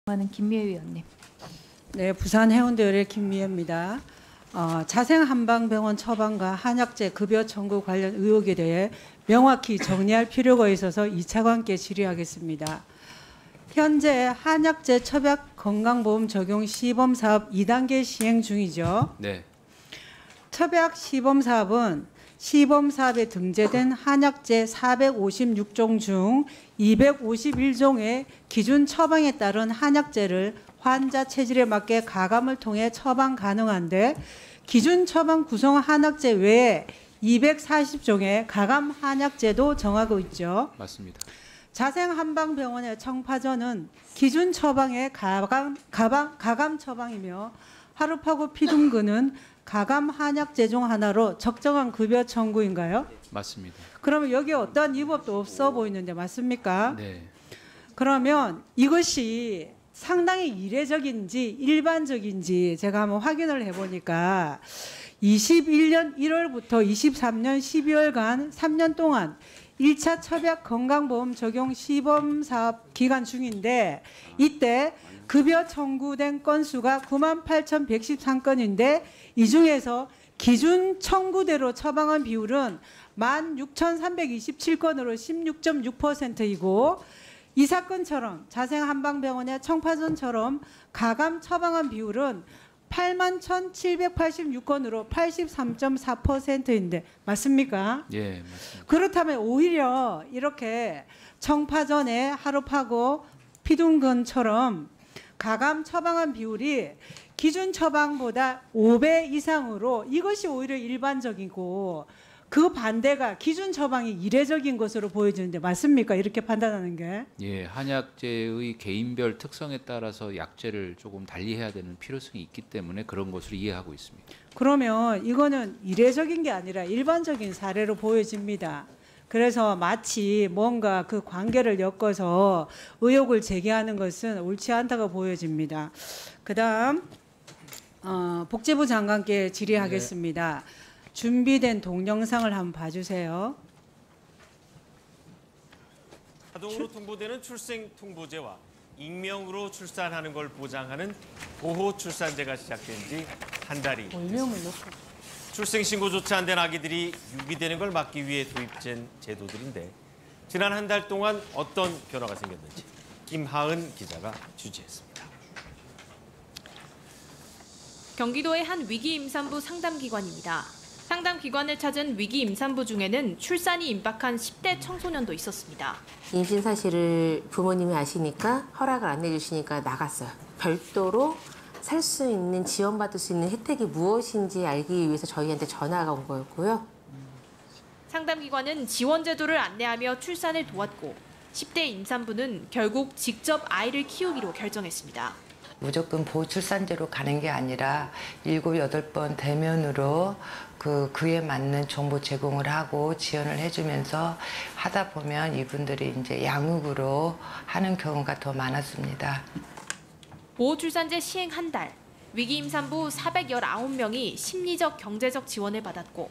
하는 김미애 위원님. 네, 부산 해운대의뢰 김미애입니다. 자생한방병원 처방과 한약재 급여 청구 관련 의혹에 대해 명확히 정리할 필요가 있어서 2차관께 질의하겠습니다. 현재 한약재 처방 건강보험 적용 시범사업 2단계 시행 중이죠. 네. 처방 시범사업은 시범사업에 등재된 한약재 456종 중 251종의 기준 처방에 따른 한약재를 환자 체질에 맞게 가감을 통해 처방 가능한데 기준 처방 구성 한약재 외에 240종의 가감 한약재도 정하고 있죠. 맞습니다. 자생한방병원의 청파전은 기준 처방의 가감 처방이며 하루파고 피둥근은 가감 한약재 중 하나로 적정한 급여 청구인가요? 맞습니다. 그러면 여기에 어떠한 위법도 없어 보이는데 맞습니까? 네. 그러면 이것이 상당히 이례적인지 일반적인지 제가 한번 확인을 해보니까 21년 1월부터 23년 12월간 3년 동안 1차 처방 건강보험 적용 시범사업 기간 중인데 이때 급여 청구된 건수가 98,113건인데 이 중에서 기준 청구대로 처방한 비율은 16,327건으로 16.6%이고 이 사건처럼 자생한방병원의 청파전처럼 가감 처방한 비율은 81,786건으로 83.4%인데 맞습니까? 예, 맞습니다. 그렇다면 오히려 이렇게 청파전에 하루파고 피둥근처럼 가감 처방한 비율이 기준 처방보다 5배 이상으로 이것이 오히려 일반적이고 그 반대가 기준 처방이 이례적인 것으로 보여지는데 맞습니까? 이렇게 판단하는 게. 예, 한약재의 개인별 특성에 따라서 약재를 조금 달리해야 되는 필요성이 있기 때문에 그런 것으로 이해하고 있습니다. 그러면 이거는 이례적인 게 아니라 일반적인 사례로 보여집니다. 그래서 마치 뭔가 그 관계를 엮어서 의혹을 제기하는 것은 옳지 않다고 보여집니다. 그다음 복지부 장관께 질의하겠습니다. 네. 준비된 동영상을 한번 봐주세요. 자동으로 통보되는 출생통보제와 익명으로 출산하는 걸 보장하는 보호출산제가 시작된 지 한 달이 됐습니다. 출생신고조차 안 된 아기들이 유기되는 걸 막기 위해 도입된 제도들인데 지난 한 달 동안 어떤 변화가 생겼는지 김하은 기자가 취재했습니다. 경기도의 한 위기임산부 상담기관입니다. 상담기관을 찾은 위기임산부 중에는 출산이 임박한 10대 청소년도 있었습니다. 임신 사실을 부모님이 아시니까 허락을 안 내주시니까 나갔어요. 별도로 살 수 있는, 지원받을 수 있는 혜택이 무엇인지 알기 위해서 저희한테 전화가 온 거였고요. 상담기관은 지원 제도를 안내하며 출산을 도왔고 10대 임산부는 결국 직접 아이를 키우기로 결정했습니다. 무조건 보호출산제로 가는 게 아니라 7, 8번 대면으로 그에 맞는 정보 제공을 하고 지원을 해주면서 하다 보면 이분들이 이제 양육으로 하는 경우가 더 많았습니다. 보호출산제 시행 한 달, 위기임산부 419명이 심리적, 경제적 지원을 받았고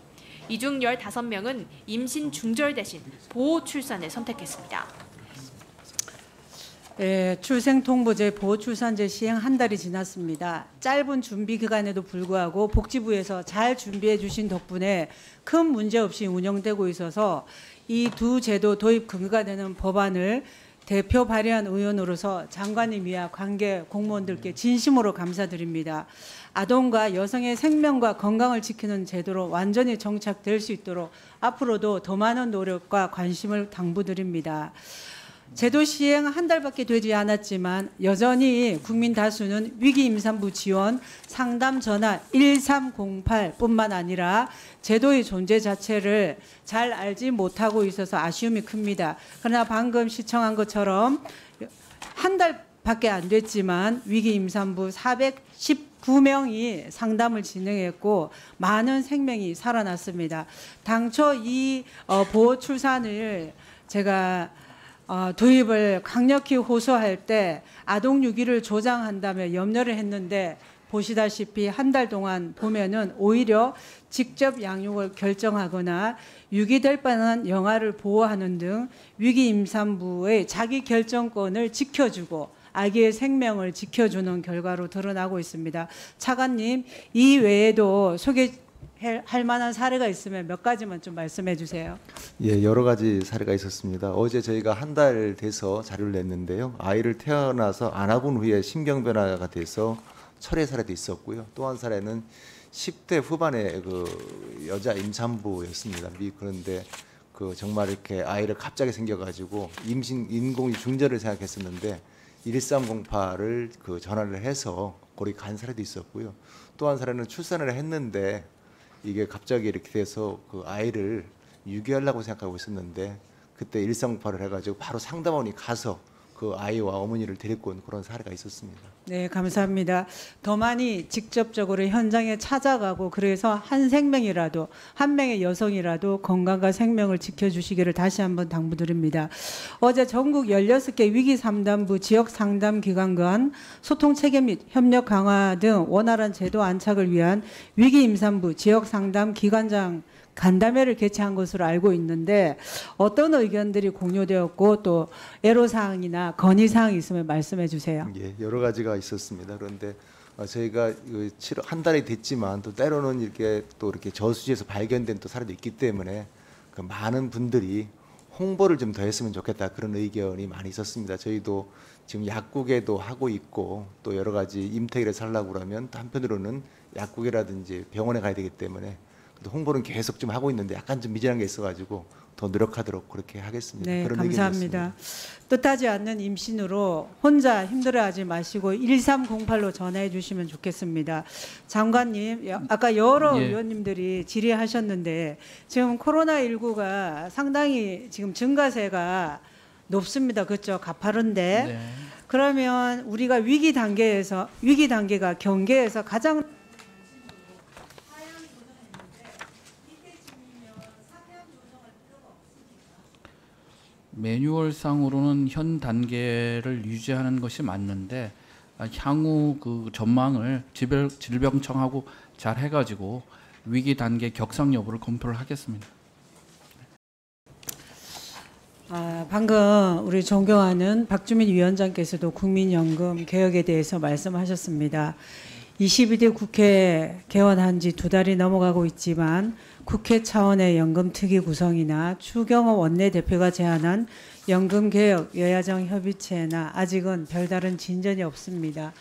이 중 15명은 임신 중절 대신 보호출산을 선택했습니다. 예, 출생통보제 보호출산제 시행 한 달이 지났습니다. 짧은 준비 기간에도 불구하고 복지부에서 잘 준비해 주신 덕분에 큰 문제 없이 운영되고 있어서 이 두 제도 도입 근거가 되는 법안을 대표 발의한 의원으로서 장관님이야 관계 공무원들께 진심으로 감사드립니다. 아동과 여성의 생명과 건강을 지키는 제도로 완전히 정착될 수 있도록 앞으로도 더 많은 노력과 관심을 당부드립니다. 제도 시행 한 달밖에 되지 않았지만 여전히 국민 다수는 위기임산부 지원 상담 전화 1308뿐만 아니라 제도의 존재 자체를 잘 알지 못하고 있어서 아쉬움이 큽니다. 그러나 방금 시청한 것처럼 한 달밖에 안 됐지만 위기임산부 419명이 상담을 진행했고 많은 생명이 살아났습니다. 당초 이 보호출산을 제가 도입을 강력히 호소할 때 아동 유기를 조장한다며 염려를 했는데 보시다시피 한 달 동안 보면은 오히려 직접 양육을 결정하거나 유기될 뻔한 영아를 보호하는 등 위기 임산부의 자기 결정권을 지켜주고 아기의 생명을 지켜주는 결과로 드러나고 있습니다. 차관님, 이 외에도 소개할 만한 사례가 있으면 몇 가지만 좀 말씀해 주세요. 예, 여러 가지 사례가 있었습니다. 어제 저희가 한 달 돼서 자료를 냈는데요. 아이를 태어나서 안아본 후에 신경 변화가 돼서 철회 사례도 있었고요. 또 한 사례는 10대 후반의 그 여자 임산부였습니다. 그런데 그 정말 이렇게 아이를 갑자기 생겨가지고 임신 인공이 중절을 생각했었는데 1308을 그 전화를 해서 거기 간 사례도 있었고요. 또 한 사례는 출산을 했는데 이게 갑자기 이렇게 돼서 그 아이를 유기하려고 생각하고 있었는데 그때 1308을 해가지고 바로 상담원이 가서 그 아이와 어머니를 데리고 온 그런 사례가 있었습니다. 네, 감사합니다. 더 많이 직접적으로 현장에 찾아가고 그래서 한 생명이라도, 한 명의 여성이라도 건강과 생명을 지켜주시기를 다시 한번 당부드립니다. 어제 전국 16개 위기상담부 지역상담기관 간 소통체계 및 협력 강화 등 원활한 제도 안착을 위한 위기임산부 지역상담기관장 간담회를 개최한 것으로 알고 있는데 어떤 의견들이 공유되었고 또 애로사항이나 건의사항이 있으면 말씀해 주세요. 예, 여러 가지가 있었습니다. 그런데 저희가 한 달이 됐지만 또 때로는 이렇게 저수지에서 발견된 또 사례도 있기 때문에 그 많은 분들이 홍보를 좀 더 했으면 좋겠다 그런 의견이 많이 있었습니다. 저희도 지금 약국에도 하고 있고 또 여러 가지 임택일에 살라고 그러면 또 한편으로는 약국이라든지 병원에 가야 되기 때문에 홍보는 계속 좀 하고 있는데 약간 좀 미진한 게 있어가지고 더 노력하도록 그렇게 하겠습니다. 네, 그런 감사합니다. 뜻하지 않는 임신으로 혼자 힘들어하지 마시고 1308로 전화해 주시면 좋겠습니다. 장관님, 아까 여러 의원님들이 질의하셨는데 지금 코로나19가 상당히 지금 증가세가 높습니다. 그렇죠? 가파른데. 네. 그러면 우리가 위기 단계가 경계에서 가장 매뉴얼상으로는 현 단계를 유지하는 것이 맞는데 향후 그 전망을 질병청하고 잘 해가지고 위기 단계 격상 여부를 검토를 하겠습니다. 방금 우리 존경하는 박주민 위원장께서도 국민연금 개혁에 대해서 말씀하셨습니다. 22대 국회 개원한 지 2달이 넘어가고 있지만 국회 차원의 연금특위 구성이나 추경호 원내대표가 제안한 연금개혁 여야정 협의체나 아직은 별다른 진전이 없습니다.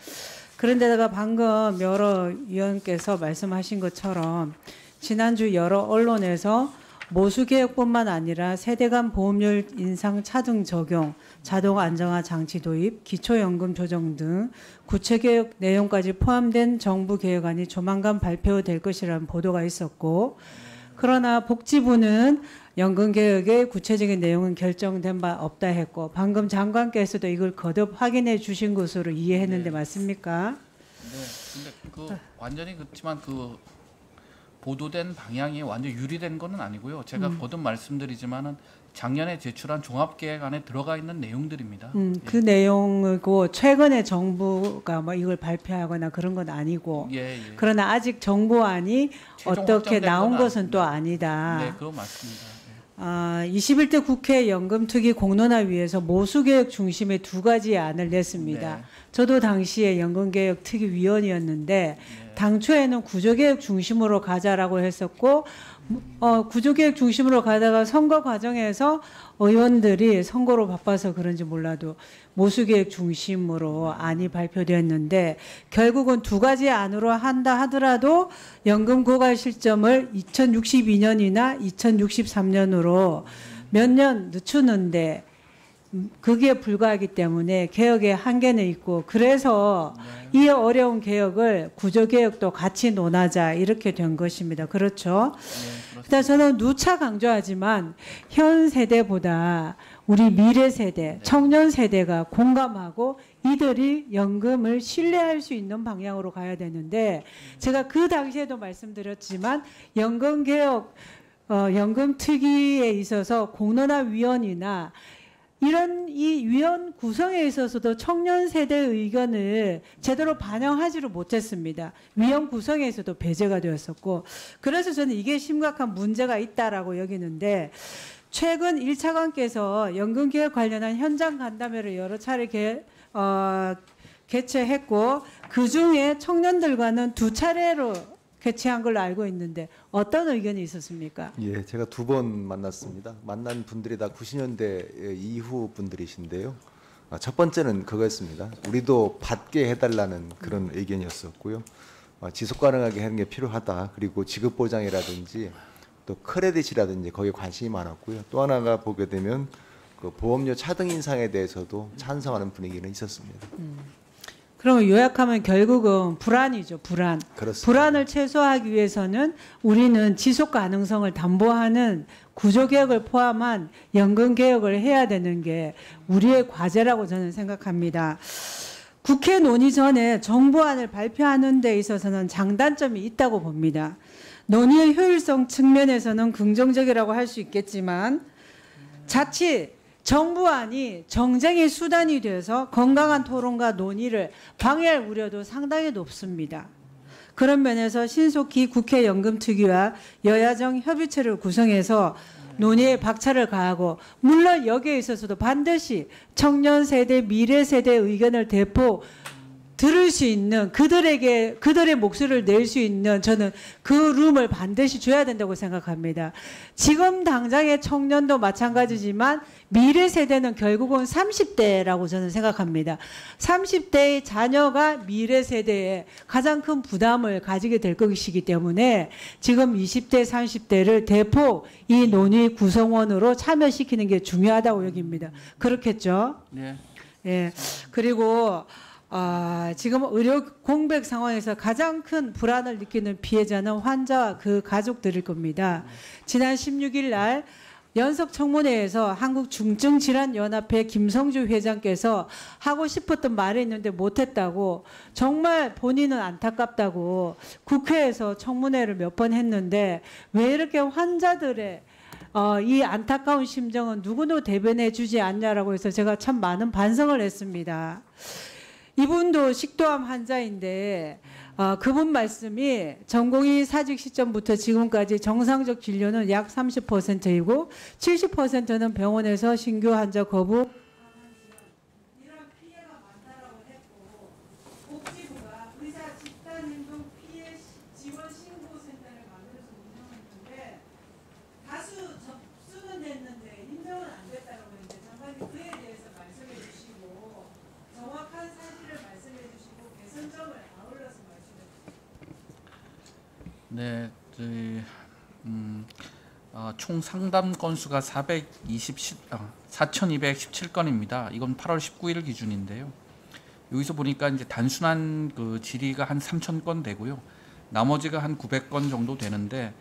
그런데다가 방금 여러 위원께서 말씀하신 것처럼 지난주 여러 언론에서 모수개혁뿐만 아니라 세대간 보험료 인상 차등 적용, 자동 안정화 장치 도입, 기초연금 조정 등 구체개혁 내용까지 포함된 정부 개혁안이 조만간 발표될 것이라는 보도가 있었고, 그러나 복지부는 연금개혁의 구체적인 내용은 결정된 바 없다 했고, 방금 장관께서도 이걸 거듭 확인해 주신 것으로 이해했는데 맞습니까? 네, 근데 완전히 그렇지만 보도된 방향이 완전 유리된 것은 아니고요. 제가 거듭 말씀드리지만은 작년에 제출한 종합계획안에 들어가 있는 내용들입니다. 그 내용이고 최근에 정부가 뭐 이걸 발표하거나 그런 건 아니고, 그러나 아직 정부안이 어떻게 나온 것은 또 아니다. 네, 그거 맞습니다. 21대 국회 연금특위 공론화위에서 모수개혁 중심의 2가지 안을 냈습니다. 네. 저도 당시에 연금개혁 특위위원이었는데 당초에는 구조개혁 중심으로 가자라고 했었고, 구조개혁 중심으로 가다가 선거 과정에서 의원들이 선거로 바빠서 그런지 몰라도 모수개혁 중심으로 안이 발표되었는데, 결국은 2가지 안으로 한다 하더라도 연금 고갈 시점을 2062년이나 2063년으로 몇 년 늦추는데 그게 불가하기 때문에 개혁의 한계는 있고, 그래서 이 어려운 개혁을 구조개혁도 같이 논하자 이렇게 된 것입니다. 그렇죠? 일단 저는 누차 강조하지만 현 세대보다 우리 미래 세대, 청년 세대가 공감하고 이들이 연금을 신뢰할 수 있는 방향으로 가야 되는데, 제가 그 당시에도 말씀드렸지만 연금개혁, 연금특위에 있어서 공론화위원이나 이런 이 위원 구성에 있어서도 청년 세대의 의견을 제대로 반영하지를 못했습니다. 위원 구성에서도 배제가 되었었고, 그래서 저는 이게 심각한 문제가 있다라고 여기는데, 최근 1차관께서 연금개혁 관련한 현장 간담회를 여러 차례 개최했고 그중에 청년들과는 2차례로 개최한 걸로 알고 있는데 어떤 의견이 있었습니까? 예, 제가 2번 만났습니다. 만난 분들이 다 90년대 이후 분들이신데요. 첫 번째는 그거였습니다. 우리도 받게 해달라는 그런 의견이었었고요. 지속 가능하게 하는 게 필요하다. 그리고 지급 보장이라든지 또 크레딧이라든지 거기에 관심이 많았고요. 또 하나가 보게 되면 그 보험료 차등 인상에 대해서도 찬성하는 분위기는 있었습니다. 그러면 요약하면 결국은 불안이죠. 불안. 그렇습니다. 불안을 최소화하기 위해서는 우리는 지속 가능성을 담보하는 구조개혁을 포함한 연금개혁을 해야 되는 게 우리의 과제라고 저는 생각합니다. 국회 논의 전에 정부안을 발표하는 데 있어서는 장단점이 있다고 봅니다. 논의의 효율성 측면에서는 긍정적이라고 할 수 있겠지만 자칫 정부안이 정쟁의 수단이 돼서 건강한 토론과 논의를 방해할 우려도 상당히 높습니다. 그런 면에서 신속히 국회 연금특위와 여야정 협의체를 구성해서 논의에 박차를 가하고 물론 여기에 있어서도 반드시 청년 세대, 미래 세대의 의견을 대포 들을 수 있는 그들의 목소리를 낼 수 있는 저는 그 룸을 반드시 줘야 된다고 생각합니다. 지금 당장의 청년도 마찬가지지만 미래 세대는 결국은 30대라고 저는 생각합니다. 30대의 자녀가 미래 세대에 가장 큰 부담을 가지게 될 것이기 때문에 지금 20대, 30대를 대폭 이 논의 구성원으로 참여시키는 게 중요하다고 여깁니다. 그렇겠죠? 네. 예. 그리고 지금 의료 공백 상황에서 가장 큰 불안을 느끼는 피해자는 환자와 그 가족들일 겁니다. 지난 16일 날 연석청문회에서 한국중증질환연합회 김성주 회장께서 하고 싶었던 말이 있는데 못했다고 정말 본인은 안타깝다고 국회에서 청문회를 몇 번 했는데 왜 이렇게 환자들의 이 안타까운 심정은 누구도 대변해 주지 않냐라고 해서 제가 참 많은 반성을 했습니다. 이분도 식도암 환자인데 그분 말씀이 전공의 사직 시점부터 지금까지 정상적 진료는 약 30%이고 70%는 병원에서 신규 환자 거부 이런 피해가 많다라고 했고 복지부가 의사 집단행동 피해 지원 신고센터를 만들어서 운영했는데 다수 접수는 됐는데 인정은 안 됐다고 했는데 장관님 그에 대해서 말씀해 주시고 정확한 사실을 말씀해 주시고 개선점을 아울러서 말씀해 주시고. 네, 총 상담 건수가 4,217건입니다. 이건 8월 19일 기준인데요. 여기서 보니까 이제 단순한 그 질의가 한 3,000건 되고요. 나머지가 한 900건 정도 되는데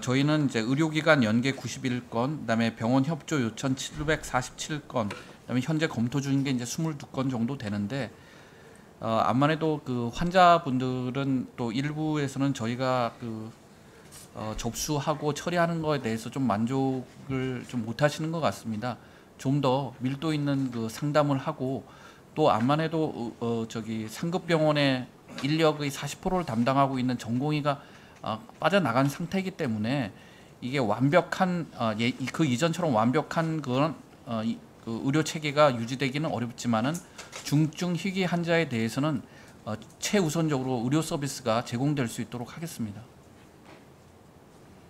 저희는 이제 의료기관 연계 91건, 그다음에 병원 협조 요청 747건, 그다음에 현재 검토 중인 게 이제 22건 정도 되는데 암만 해도 그 환자분들은 또 일부에서는 저희가 그 접수하고 처리하는 거에 대해서 좀 만족을 좀 못하시는 것 같습니다. 좀 더 밀도 있는 그 상담을 하고 또 암만 해도 상급병원의 인력의 40%를 담당하고 있는 전공의가 빠져나간 상태이기 때문에 이게 완벽한 그 이전처럼 완벽한 그런 그 의료 체계가 유지되기는 어렵지만은 중증 희귀 환자에 대해서는 최우선적으로 의료 서비스가 제공될 수 있도록 하겠습니다.